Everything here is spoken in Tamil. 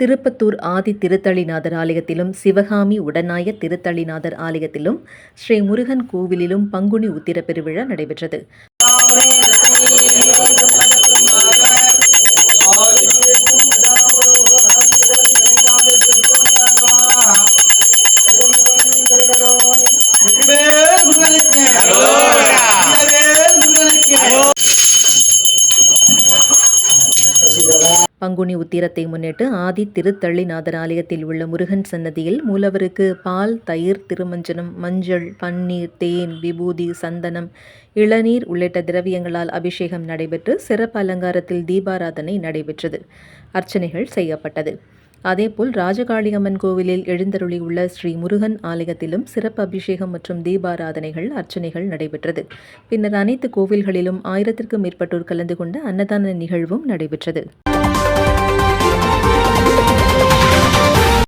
திருப்பத்தூர் ஆதி திருத்தளிநாதர் ஆலயத்திலும் சிவகாமி உடனாய திருத்தளிநாதர் ஆலயத்திலும் ஸ்ரீ முருகன் கோவிலிலும் பங்குனி உத்திர பெருவிழா நடைபெற்றது. பங்குனி உத்திரத்தை முன்னிட்டு ஆதி திருத்தளிநாதர் ஆலயத்தில் உள்ள முருகன் சன்னதியில் மூலவருக்கு பால், தயிர், திருமஞ்சனம், மஞ்சள், பன்னீர், தேன், விபூதி, சந்தனம், இளநீர் உள்ளிட்ட திரவியங்களால் அபிஷேகம் நடைபெற்று சிறப்பு அலங்காரத்தில் தீபாராதனை நடைபெற்றது. அர்ச்சனைகள் செய்யப்பட்டது. அதேபோல் ராஜகாளியம்மன் கோவிலில் எழுந்தருளி உள்ள ஸ்ரீ முருகன் ஆலயத்திலும் சிறப்பு அபிஷேகம் மற்றும் தீபாராதனைகள், அர்ச்சனைகள் நடைபெற்றது. பின்னர் அனைத்து கோவில்களிலும் 1000க்கும் மேற்பட்டோர் கலந்து கொண்ட அன்னதான நிகழ்வும் நடைபெற்றது.